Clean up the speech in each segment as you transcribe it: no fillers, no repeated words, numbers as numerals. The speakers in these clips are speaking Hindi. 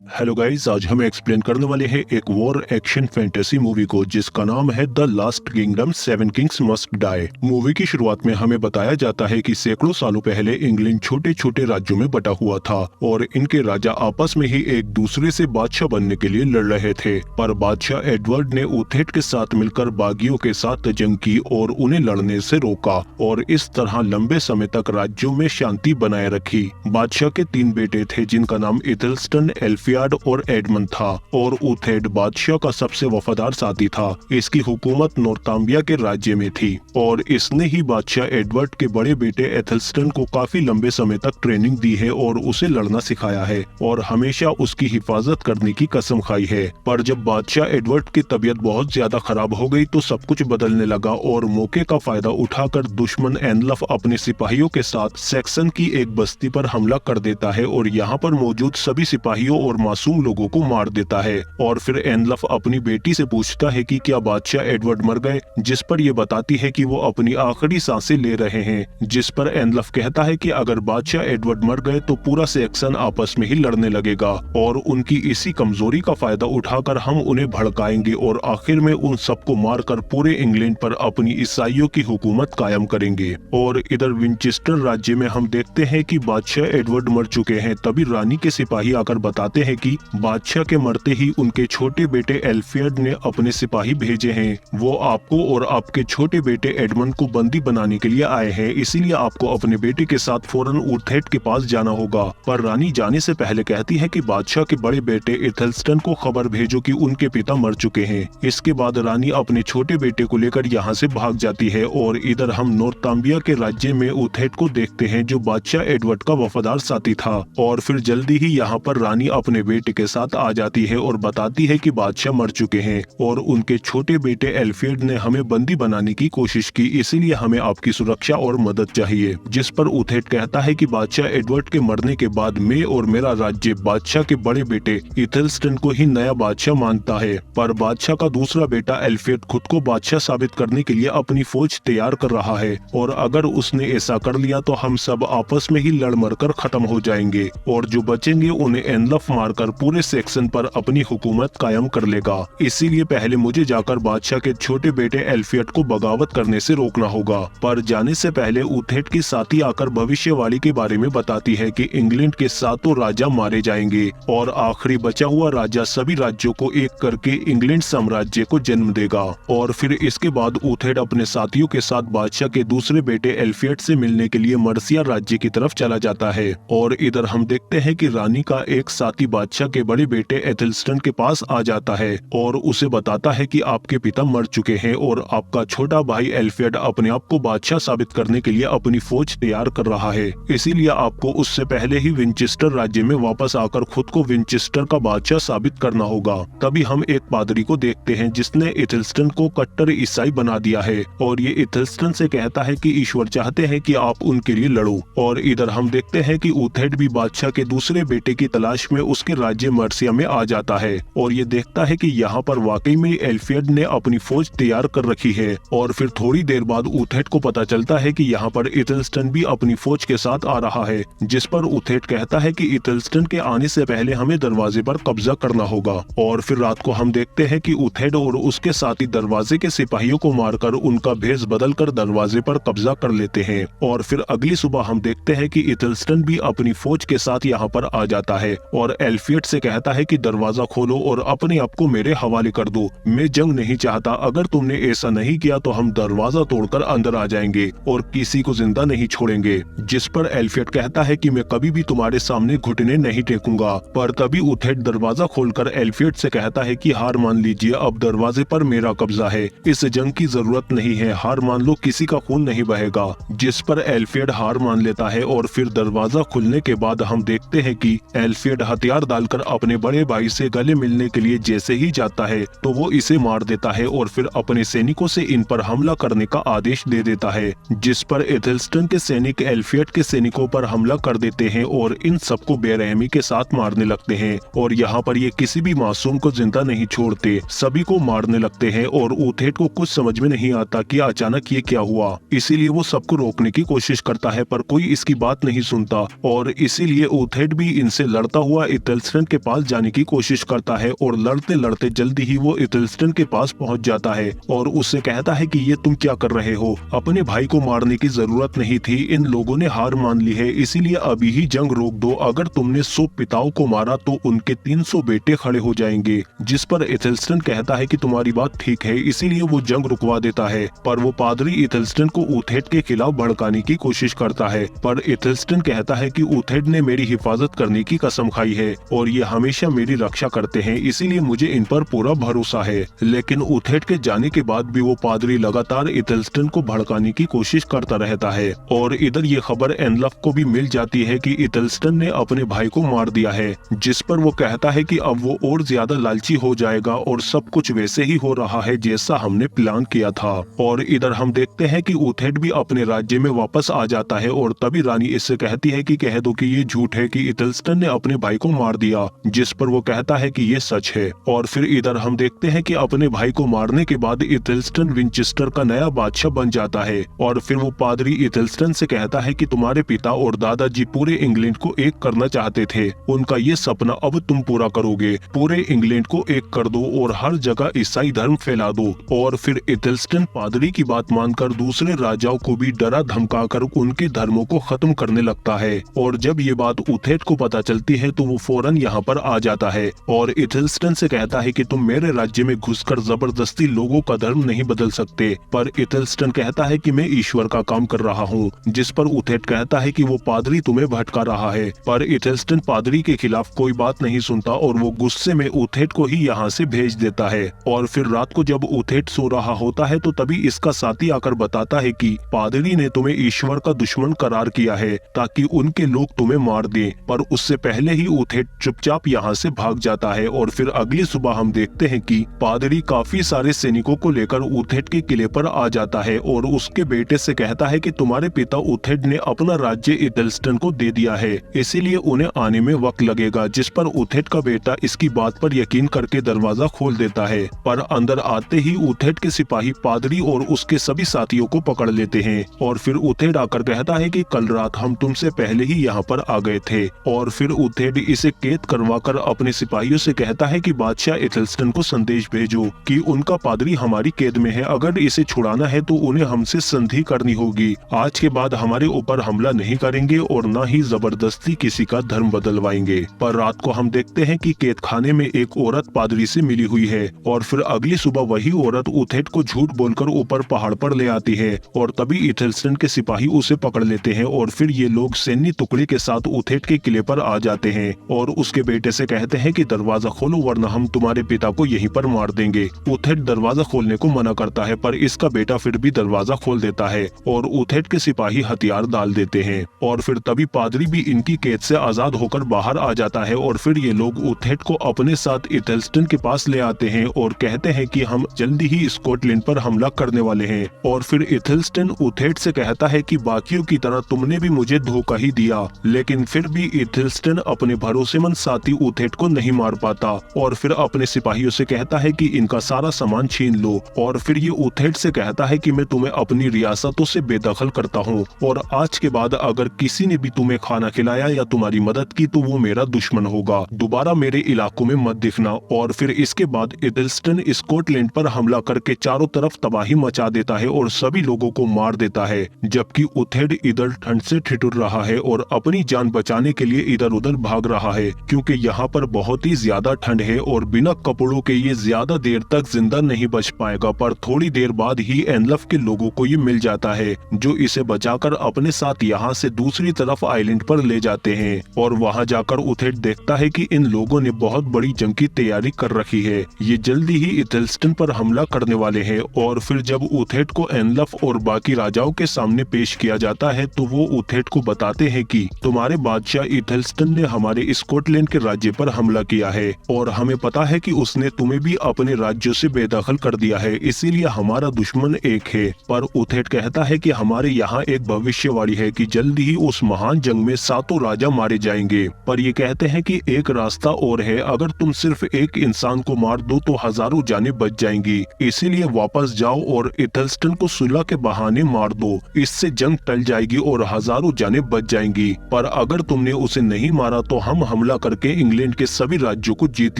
हेलो गाइस, आज हम एक्सप्लेन करने वाले हैं एक वॉर एक्शन फैंटेसी मूवी को जिसका नाम है the last kingdom seven kings must die. Movie की शुरुआत में हमें बताया जाता है कि सैकड़ों सालों पहले इंग्लैंड छोटे छोटे राज्यों में बटा हुआ था और इनके राजा आपस में ही एक दूसरे से बादशाह बनने के लिए लड़ रहे थे। पर बादशाह एडवर्ड ने उथेट के साथ मिलकर बागियों के साथ जंग की और उन्हें लड़ने से रोका और इस तरह लंबे समय तक राज्यों में शांति बनाए रखी। बादशाह के 3 बेटे थे जिनका नाम इथेल्स्टन, एल्फियार्ड और एडमंड था और उथेड बादशाह का सबसे वफादार साथी था। इसकी हुकूमत नॉर्थाम्बिया के राज्य में थी और इसने ही बादशाह एडवर्ड के बड़े बेटे एथेल्स्टन को काफी लंबे समय तक ट्रेनिंग दी है और उसे लड़ना सिखाया है और हमेशा उसकी हिफाजत करने की कसम खाई है। पर जब बादशाह एडवर्ड की तबीयत बहुत ज्यादा खराब हो गई तो सब कुछ बदलने लगा और मौके का फायदा उठाकर दुश्मन एनलफ अपने सिपाहियों के साथ सेक्सन की एक बस्ती पर हमला कर देता है और यहाँ पर मौजूद सभी सिपाहियों और मासूम लोगों को मार देता है। और फिर एनलफ अपनी बेटी से पूछता है कि क्या बादशाह एडवर्ड मर गए, जिस पर ये बताती है कि वो अपनी आखिरी सांसें ले रहे हैं। जिस पर एनलफ कहता है कि अगर बादशाह एडवर्ड मर गए तो पूरा सेक्सन आपस में ही लड़ने लगेगा और उनकी इसी कमजोरी का फायदा उठाकर हम उन्हें भड़काएंगे और आखिर में उन सबको मारकर पूरे इंग्लैंड पर अपनी ईसाइयों की हुकूमत कायम करेंगे। और इधर विंचेस्टर राज्य में हम देखते हैं कि बादशाह एडवर्ड मर चुके हैं। तभी रानी के सिपाही आकर बताते हैं कि बादशाह के मरते ही उनके छोटे बेटे एल्फियड ने अपने सिपाही भेजे हैं। वो आपको और आपके छोटे बेटे एडमंड को बंदी बनाने के लिए आए हैं, इसीलिए आपको अपने बेटे के साथ फौरन उथेट के पास जाना होगा। पर रानी जाने से पहले कहती है कि बादशाह के बड़े बेटे इथेल्स्टन को खबर भेजो कि उनके पिता मर चुके हैं। इसके बाद रानी अपने छोटे बेटे को लेकर यहाँ से भाग जाती है और इधर हम नॉर्थाम्बिया के राज्य में उथेट को देखते हैं जो बादशाह एडवर्ड का वफादार साथी था। और फिर जल्दी ही यहाँ पर रानी अपने बेटे के साथ आ जाती है और बताती है कि बादशाह मर चुके हैं और उनके छोटे बेटे एल्फियड ने हमें बंदी बनाने की कोशिश की, इसीलिए हमें आपकी सुरक्षा और मदद चाहिए। जिस पर उथेट कहता है कि बादशाह एडवर्ड के मरने के बाद मैं और मेरा राज्य बादशाह के बड़े बेटे इथेल्स्टन को ही नया बादशाह मानता है। पर बादशाह का दूसरा बेटा एल्फियड खुद को बादशाह साबित करने के लिए अपनी फौज तैयार कर रहा है और अगर उसने ऐसा कर लिया तो हम सब आपस में ही लड़ मरकर खत्म हो जाएंगे और जो बचेंगे उन्हें एनलफ मारकर पूरे सेक्शन पर अपनी हुकूमत कायम कर लेगा। इसीलिए पहले मुझे जाकर बादशाह के छोटे बेटे एल्फियड को बगावत करने से रोकना होगा। पर जाने से पहले उथेट की साथी आकर भविष्यवाणी के बारे में बताती है कि इंग्लैंड के 7 राजा मारे जाएंगे और आखिरी बचा हुआ राजा सभी राज्यों को एक करके इंग्लैंड साम्राज्य को जन्म देगा। और फिर इसके बाद उथेट अपने साथियों के साथ बादशाह के दूसरे बेटे एल्फियड से मिलने के लिए मर्सिया राज्य की तरफ चला जाता है। और इधर हम देखते हैं कि रानी का एक साथी बादशाह के बड़े बेटे एथेल्स्टन के पास आ जाता है और उसे बताता है कि आपके पिता मर चुके हैं और आपका छोटा भाई एल्फियड अपने आप को बादशाह साबित करने के लिए अपनी फौज तैयार कर रहा है, इसीलिए आपको उससे पहले ही विंचेस्टर राज्य में वापस आकर खुद को विंचेस्टर का बादशाह साबित करना होगा। तभी हम एक पादरी को देखते हैं जिसने इथेल्स्टन को कट्टर ईसाई बना दिया है और ये इथेल्स्टन से कहता है कि ईश्वर चाहते हैं कि आप उनके लिए लड़ो। और इधर हम देखते हैं कि उथेट भी बादशाह के दूसरे बेटे की तलाश में उसके राज्य मर्सिया में आ जाता है और ये देखता है कि यहाँ पर वाकई में एल्फियड ने अपनी फौज तैयार कर रखी है। और फिर थोड़ी देर बाद उथेट को पता चलता है कि यहाँ पर इथेल्स्टन भी अपनी फौज के साथ आ रहा है, जिस पर उथेट कहता है कि इथेल्स्टन के आने से पहले हमें दरवाजे पर कब्जा करना होगा। और फिर रात को हम देखते हैं कि उथेट और उसके साथी दरवाजे के सिपाहियों को मारकर उनका भेष बदलकर दरवाजे पर कब्जा कर लेते हैं। और फिर अगली सुबह हम देखते हैं कि इथेल्स्टन भी अपनी फौज के साथ यहाँ पर आ जाता है और एल्फियड से कहता है कि दरवाजा खोलो और अपने आप को मेरे हवाले कर दो, मैं जंग नहीं चाहता, अगर तुमने ऐसा नहीं किया तो हम दरवाजा तोड़कर अंदर आ जाएंगे और किसी को जिंदा नहीं छोड़ेंगे। जिस पर एल्फियड कहता है कि मैं कभी भी तुम्हारे सामने घुटने नहीं टेकूंगा। पर तभी उथेट दरवाजा खोलकर एल्फियड से कहता है कि हार मान लीजिए, अब दरवाजे पर मेरा कब्जा है, इस जंग की जरूरत नहीं है, हार मान लो, किसी का खून नहीं बहेगा। जिस पर एल्फियड हार मान लेता है और फिर दरवाजा खुलने के बाद हम देखते हैं कि एल्फियड हथियार डालकर अपने बड़े भाई से गले मिलने के लिए जैसे ही जाता है तो वो इसे मार देता है और फिर अपने सैनिकों से इन पर हमला करने का आदेश दे देता है। जिस पर एथेल्स्टन के सैनिक एल्फियड के सैनिकों पर हमला कर देते हैं और इन सबको बेरहमी के साथ मारने लगते हैं। और यहाँ पर ये किसी भी मासूम को जिंदा नहीं छोड़ते, सभी को मारने लगते हैं। और उथेट को कुछ समझ में नहीं आता कि अचानक ये क्या हुआ, इसीलिए वो सबको रोकने की कोशिश करता है पर कोई इसकी बात नहीं सुनता और इसीलिए उथेट भी इनसे लड़ता हुआ इथेल्स्टन के पास जाने की कोशिश करता है और लड़ते लड़ते जल्दी ही वो इथेल्स्टन के पास पहुंच जाता है और उससे कहता है कि ये तुम क्या कर रहे हो, अपने भाई को मारने की जरूरत नहीं थी, इन लोगों ने हार मान ली है, इसीलिए अभी ही जंग रोक दो, अगर तुमने 100 पिताओं को मारा तो उनके 300 बेटे खड़े हो जाएंगे। जिस पर इथेल्स्टन कहता है कि तुम्हारी बात ठीक है, इसीलिए वो जंग रुकवा देता है। पर वो पादरी इथेल्स्टन को ऊथेड के खिलाफ भड़काने की कोशिश करता है, पर इथेल्स्टन कहता है कि ऊथेड ने मेरी हिफाजत करने की कसम खाई है और ये हमेशा मेरी रक्षा करते हैं, इसीलिए मुझे इन पर पूरा भरोसा है। लेकिन ऊथेड के जाने के बाद भी वो पादरी लगातार इथेल्स्टन को भड़काने की कोशिश करता रहता है और इधर ये खबर एनलफ को भी मिल जाती है कि इथेल्स्टन ने अपने भाई को मार दिया है। जिस पर वो कहता है कि अब वो और ज्यादा लालची हो जाएगा और सब कुछ वैसे ही हो रहा है जैसा हमने प्लान किया था। और इधर हम देखते हैं कि ऊथेड भी अपने राज्य में वापस आ जाता है और तभी रानी इससे कहती है कि कह दो कि ये झूठ है कि इथेल्स्टन ने अपने भाई को मार दिया। जिस पर वो कहता है कि ये सच है। और फिर इधर हम देखते हैं कि अपने भाई को मारने के बाद इथेल्स्टन विंचेस्टर का नया बादशाह बन जाता है और फिर वो पादरी इथेल्स्टन से कहता है कि तुम्हारे पिता और दादाजी पूरे इंग्लैंड को एक करना चाहते थे, उनका ये सपना अब तुम पूरा करोगे, पूरे इंग्लैंड को एक कर दो और हर जगह ईसाई धर्म फैला दो। और फिर इथेल्स्टन पादरी की बात मानकर दूसरे राजाओं को भी डरा धमकाकर उनके धर्मों को खत्म करने लगता है। और जब ये बात ऊथेड को पता चलती है तो वो फौरन यहाँ पर आ जाता है और इथेल्स्टन से कहता है कि तुम मेरे राज्य में घुसकर जबरदस्ती लोगों का धर्म नहीं बदल सकते। पर इथेल्स्टन कहता है कि मैं ईश्वर का काम कर रहा हूँ। जिस पर ऊथेड कहता है कि वो पादरी तुम्हें भटका रहा है। पर इथेल्स्टन पादरी के खिलाफ कोई बात नहीं सुनता और वो गुस्से में ऊथेड को ही यहाँ से भेज देता है। और फिर रात को जब ऊथेड सो रहा होता है तो तभी इसका साथी आकर बताता है कि पादरी ने तुम्हें ईश्वर का दुश्मन करार किया है ताकि उनके लोग तुम्हें मार दें। पर उससे पहले ही ऊथेड चुपचाप यहाँ से भाग जाता है। और फिर अगली सुबह हम देखते हैं कि पादरी काफी सारे सैनिकों को लेकर ऊथेड के किले पर आ जाता है और उसके बेटे से कहता है कि तुम्हारे पिता ऊथेड ने अपना राज्य इथेल्स्टन को दे दिया है, इसीलिए उन्हें आने में वक्त लगेगा। जिस पर ऊथेड का बेटा इसकी बात पर यकीन करके दरवाजा खोल देता है। पर अंदर आते ही ऊथेड के सिपाही पादरी और उसके सभी साथियों को पकड़ लेते हैं। और फिर ऊथेड आकर कहता है कि कल रात हम तुमसे पहले ही यहाँ पर आ गए थे। और फिर ऊथेड इसे कैद करवाकर अपने सिपाहियों से कहता है कि बादशाह इथेल्स्टन को संदेश भेजो कि उनका पादरी हमारी कैद में है, अगर इसे छुड़ाना है तो उन्हें हमसे संधि करनी होगी। आज के बाद हमारे ऊपर हमला नहीं करेंगे और न ही जबरदस्ती किसी का धर्म बदलवाएंगे। पर रात को हम देखते हैं कि कैद खाने में एक औरत पादरी से मिली हुई है और फिर अगली सुबह वही औरत ऊथेड को झूठ बोलकर ऊपर पहाड़ पर ले आती है और तभी इथेल्स्टन के सिपाही उसे पकड़ लेते हैं। और फिर ये लोग सैन्य टुकड़ी के साथ ऊथेड के किले पर आ जाते हैं और उसके बेटे से कहते हैं कि दरवाजा खोलो वरना हम तुम्हारे पिता को यहीं पर मार देंगे। ऊथेड दरवाजा खोलने को मना करता है पर इसका बेटा फिर भी दरवाजा खोल देता है और ऊथेड के सिपाही हथियार डाल देते हैं। और फिर तभी पादरी भी इनकी कैद से आजाद होकर बाहर आ जाता है और फिर ये लोग ऊथेड को अपने साथ इथेल्स्टन के पास ले आते हैं और कहते हैं कि हम जल्दी ही स्कॉटलैंड पर हमला करने वाले हैं। और फिर इथेल्स्टन ऊथेड से कहता है कि बाकियों की तरह तुमने भी मुझे धोखा ही दिया। लेकिन फिर भी इथेल्स्टन अपने भरोसेमंद साथी ऊथेड को नहीं मार पाता और फिर अपने सिपाहियों से कहता है कि इनका सारा सामान छीन लो। और फिर ये ऊथेड से कहता है कि मैं तुम्हें अपनी रियासतों से बेदखल करता हूँ और आज के बाद अगर किसी ने भी तुम्हें खाना खिलाया या तुम्हारी मदद की तो वो मेरा दुश्मन होगा, दोबारा मेरे इलाकों में मत दिखना। और फिर इसके बाद इथेल्स्टन स्कॉटलैंड पर हमला करके चारों तरफ तबाही मचा देता है और सभी लोगों को मार देता है, जबकि ऊथेड इधर ठंड से ठिठुर रहा है और अपनी जान बचाने के लिए इधर उधर भाग रहा है क्योंकि यहाँ पर बहुत ही ज्यादा ठंड है और बिना कपड़ों के ये ज्यादा देर तक जिंदा नहीं बच पाएगा। पर थोड़ी देर बाद ही एनलफ के लोगों को ये मिल जाता है जो इसे बचाकर अपने साथ यहाँ से दूसरी तरफ आइलैंड पर ले जाते हैं। और वहाँ जाकर ऊथेड देखता है कि इन लोगों ने बहुत बड़ी जंग की तैयारी कर रखी है, ये जल्दी ही इथेल्स्टन पर हमला करने वाले हैं। और फिर जब ऊथेड को एनलफ और बाकी राजाओं के सामने पेश किया जाता है तो वो ऊथेड को बताते हैं कि तुम्हारे बादशाह इथेल्स्टन ने हमारे स्कॉटलैंड के राज्य पर हमला किया है और हमें पता है कि उसने तुम्हें भी अपने राज्यों से बेदखल कर दिया है, इसीलिए हमारा दुश्मन एक है। पर ऊथेड कहता है कि हमारे यहाँ एक भविष्यवाणी है कि जल्दी ही उस महान जंग में 7 राजा मारे जाएंगे। पर ये कहते हैं कि एक रास्ता और है, अगर तुम सिर्फ एक इंसान को मार दो तो हजारों जानें बच जाएंगी, इसीलिए वापस जाओ और इथेल्स्टन को सुलह के बहाने मार दो, इससे जंग टल जाएगी और हजारों जानें बच जाएंगी। पर अगर तुमने उसे नहीं मारा तो हम हमला हमला करके इंग्लैंड के सभी राज्यों को जीत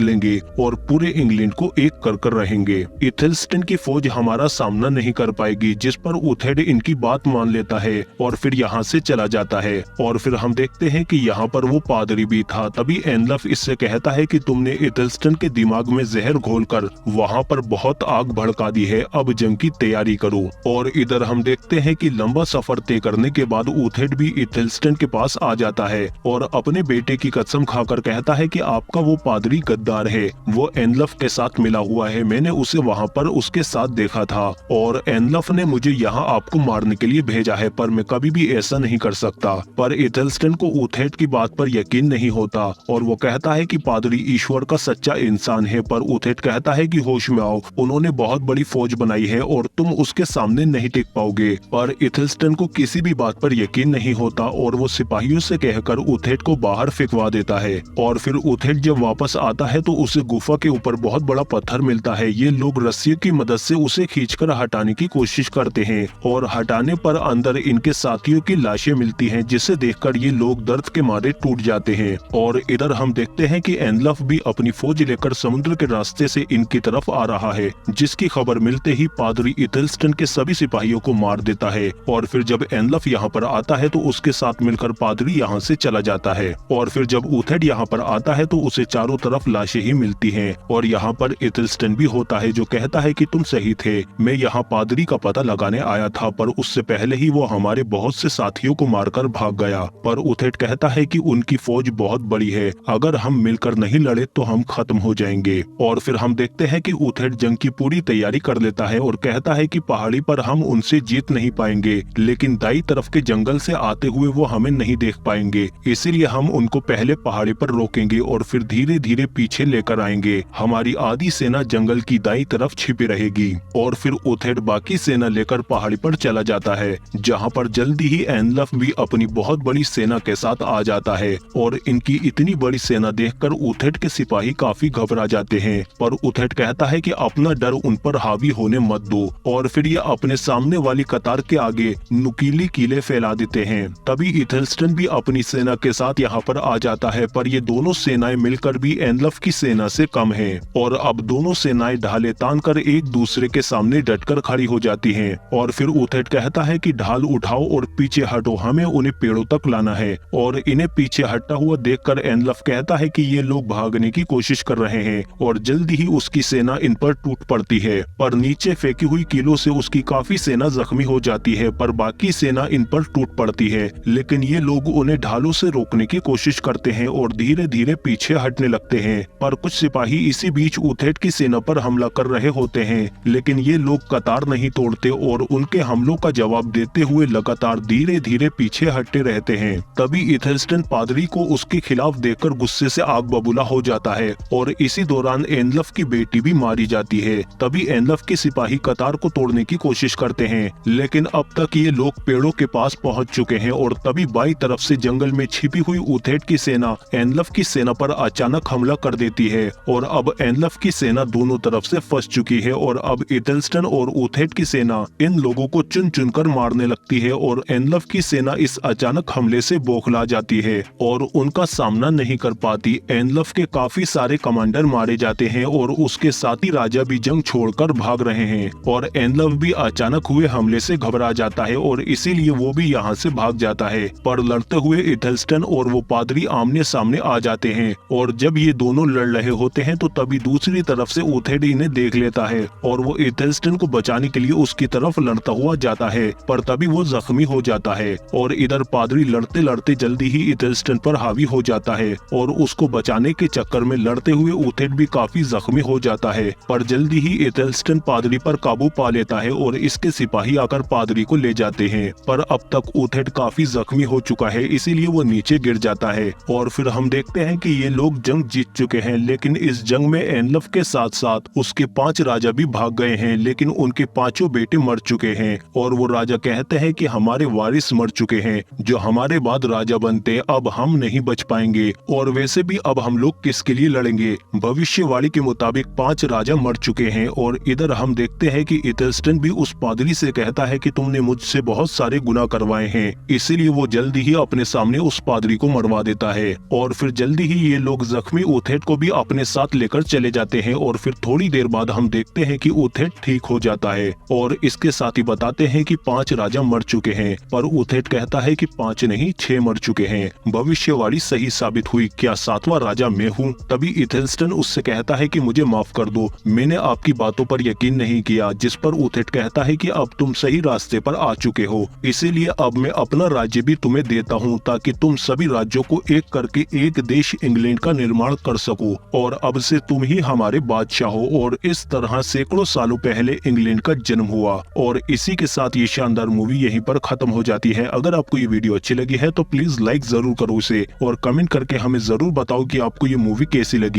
लेंगे और पूरे इंग्लैंड को एक कर रहेंगे। इथेल्स्टन की फौज हमारा सामना नहीं कर पाएगी, जिस पर उथेड इनकी बात मान लेता है और फिर यहाँ से चला जाता है। और फिर हम देखते हैं कि यहाँ पर वो पादरी भी था। तभी एनलफ इससे कहता है कि तुमने इथेल्स्टन के दिमाग में जहर घोलकर वहाँ पर बहुत आग भड़का दी है, अब जंग की तैयारी करो। और इधर हम देखते हैं कि लंबा सफर तय करने के बाद उथेड भी इथेल्स्टन के पास आ जाता है और अपने बेटे की कसम खाकर कहता है कि आपका वो पादरी गद्दार है, वो एनलफ के साथ मिला हुआ है, मैंने उसे वहाँ पर उसके साथ देखा था और एनलफ ने मुझे यहाँ आपको मारने के लिए भेजा है, पर मैं कभी भी ऐसा नहीं कर सकता। पर इथेल्स्टन को उथेड की बात पर यकीन नहीं होता और वो कहता है कि पादरी ईश्वर का सच्चा इंसान है। पर उथेड कहता है कि होश में आओ, उन्होंने बहुत बड़ी फौज बनाई है और तुम उसके सामने नहीं टिक पाओगे। पर इथेल्स्टन को किसी भी बात पर यकीन नहीं होता और वो सिपाहियों से कहकर उथेड को बाहर फेंकवा देता है। और फिर उथेड जब वापस आता है तो उसे गुफा के ऊपर बहुत बड़ा पत्थर मिलता है। ये लोग रस्सी की मदद से उसे खींचकर हटाने की कोशिश करते हैं और हटाने पर अंदर इनके साथियों की लाशें मिलती हैं, जिसे देखकर ये लोग दर्द के मारे टूट जाते हैं। और इधर हम देखते हैं कि एनलफ भी अपनी फौज लेकर समुद्र के रास्ते से इनकी तरफ आ रहा है, जिसकी खबर मिलते ही पादरी इथेल्स्टन के सभी सिपाहियों को मार देता है। और फिर जब एनलफ यहाँ पर आता है तो उसके साथ मिलकर पादरी यहाँ से चला जाता है। और फिर जब उथेड यहाँ पर आता है तो उसे चारों तरफ लाशें ही मिलती हैं और यहाँ पर इथेल्स्टन भी होता है, जो कहता है कि तुम सही थे, मैं यहाँ पादरी का पता लगाने आया था, पर उससे पहले ही वो हमारे बहुत से साथियों को मारकर भाग गया। पर उथेड कहता है कि उनकी फौज बहुत बड़ी है, अगर हम मिलकर नहीं लड़े तो हम खत्म हो जाएंगे। और फिर हम देखते हैं कि उथेड जंग की पूरी तैयारी कर लेता है और कहता है कि पहाड़ी पर हम उनसे जीत नहीं पाएंगे, लेकिन दाई तरफ के जंगल से आते हुए वो हमें नहीं देख पाएंगे, इसीलिए हम उनको पहले पहाड़ी पर रोकेंगे और फिर धीरे धीरे पीछे लेकर आएंगे। हमारी आधी सेना जंगल की दाई तरफ छिपी रहेगी। और फिर उथेड बाकी सेना लेकर पहाड़ी पर चला जाता है, जहाँ पर जल्दी ही एनलफ भी अपनी बहुत बड़ी सेना के साथ आ जाता है। और इनकी इतनी बड़ी सेना देखकर उथेड के सिपाही काफी घबरा जाते हैं, पर उथेड कहता है कि अपना डर उन पर हावी होने मत दो। और फिर ये अपने सामने वाली कतार के आगे नुकीली कीले फैला देते हैं। तभी इथेल्स्टन भी अपनी सेना के साथ यहाँ पर आ जाता है, पर ये दोनों सेनाएं मिलकर भी एनलफ की सेना से कम हैं और अब दोनों सेनाएं ढाले तान कर एक दूसरे के सामने डटकर खड़ी हो जाती हैं। और फिर उथेड कहता है कि ढाल उठाओ और पीछे हटो, हमें उन्हें पेड़ों तक लाना है। और इन्हें पीछे हटता हुआ देखकर एनलफ कहता है कि ये लोग भागने की कोशिश कर रहे हैं और जल्दी ही उसकी सेना इन पर टूट पड़ती है। पर नीचे फेंकी हुई कीलों से उसकी काफी सेना जख्मी हो जाती है, पर बाकी सेना इन पर टूट पड़ती है। लेकिन ये लोग उन्हें ढालों से रोकने की कोशिश करते हैं और धीरे धीरे पीछे हटने लगते हैं। पर कुछ सिपाही इसी बीच उथेड की सेना पर हमला कर रहे होते हैं, लेकिन ये लोग कतार नहीं तोड़ते और उनके हमलों का जवाब देते हुए लगातार धीरे धीरे पीछे हटते रहते हैं। तभी इथेल्स्टन पादरी को उसके खिलाफ देखकर गुस्से से आग बबूला हो जाता है और इसी दौरान एनलफ की बेटी भी मारी जाती है। तभी एनलफ के सिपाही कतार को तोड़ने की कोशिश करते हैं, लेकिन अब तक ये लोग पेड़ों के पास पहुंच चुके हैं। और तभी बाई तरफ से जंगल में छिपी हुई उथेड की सेना एनलफ की सेना पर अचानक हमला कर देती है और अब एनलफ की सेना दोनों तरफ से फंस चुकी है। और अब इथेल्स्टन और उथेड की सेना इन लोगों को चुन चुनकर मारने लगती है और एनलफ की सेना इस अचानक हमले से बौखला जाती है और उनका सामना नहीं कर पाती। एनलफ के काफी सारे कमांडर मारे जाते हैं और उसके साथी राजा भी जंग छोड़कर भाग रहे हैं। और एनलफ भी अचानक हुए हमले से घबरा जाता है और इसीलिए वो भी यहाँ से भाग जाता है। पर लड़ते हुए इथेल्स्टन और वो पादरी आमने सामने आ जाते हैं और जब ये दोनों लड़ रहे होते हैं तो तभी दूसरी तरफ से उथेड इन्हें देख लेता है और वो इथेल्स्टन को बचाने के लिए उसकी तरफ लड़ता हुआ जाता है, पर तभी वो जख्मी हो जाता है। और इधर पादरी लड़ते लड़ते जल्दी ही इथेल्स्टन पर हावी हो जाता है और उसको बचाने के चक्कर में लड़ते हुए उथेड भी काफी जख्मी हो जाता है। पर जल्दी ही इथेल्स्टन पादरी पर काबू पा लेता है और इसके सिपाही आकर पादरी को ले जाते हैं। पर अब तक उथेड काफी जख्मी हो चुका है, इसीलिए वो नीचे गिर जाता है। और फिर हम देखते हैं कि ये लोग जंग जीत चुके हैं, लेकिन इस जंग में एनलफ के साथ साथ उसके 5 राजा भी भाग गए हैं, लेकिन उनके 5 बेटे मर चुके हैं। और वो राजा कहते हैं कि हमारे वारिस मर चुके हैं जो हमारे बाद राजा बनते, अब हम नहीं बच पाएंगे और वैसे भी अब हम लोग किसके लिए लड़ेंगे। भविष्यवाणी के मुताबिक 5 राजा मर चुके हैं। और इधर हम देखते हैं कि इथेल्स्टन भी उस पादरी से कहता है कि तुमने मुझसे बहुत सारे गुनाह करवाए हैं, इसीलिए वो जल्दी ही अपने सामने उस पादरी को मरवा देता है। और फिर जल्दी ही ये लोग जख्मी ओथेट को भी अपने साथ लेकर चले जाते हैं और फिर थोड़ी देर बाद हम देखते हैं कि ओथेट ठीक हो जाता है और इसके साथ ही बताते हैं कि 5 राजा मर चुके हैं, पर ओथेट कहता है कि 5 नहीं 6 मर चुके हैं। भविष्यवाणी सही साबित हुई, क्या 7वां राजा मैं हूँ? तभी इथेल्स्टन उससे कहता है कि मुझे माफ कर दो, मैंने आपकी बातों पर यकीन नहीं किया। जिस पर ओथेट कहता है कि अब तुम सही रास्ते पर आ चुके हो, इसीलिए अब मैं अपना राज्य भी तुम्हें देता हूँ ताकि तुम सभी राज्यों को एक करके एक देश इंग्लैंड का निर्माण कर सको और अब से तुम ही हमारे बादशाह हो। और इस तरह सैकड़ों सालों पहले इंग्लैंड का जन्म हुआ। और इसी के साथ ये शानदार मूवी यहीं पर खत्म हो जाती है। अगर आपको ये वीडियो अच्छी लगी है तो प्लीज लाइक जरूर करो उसे और कमेंट करके हमें जरूर बताओ कि आपको ये मूवी कैसी लगी।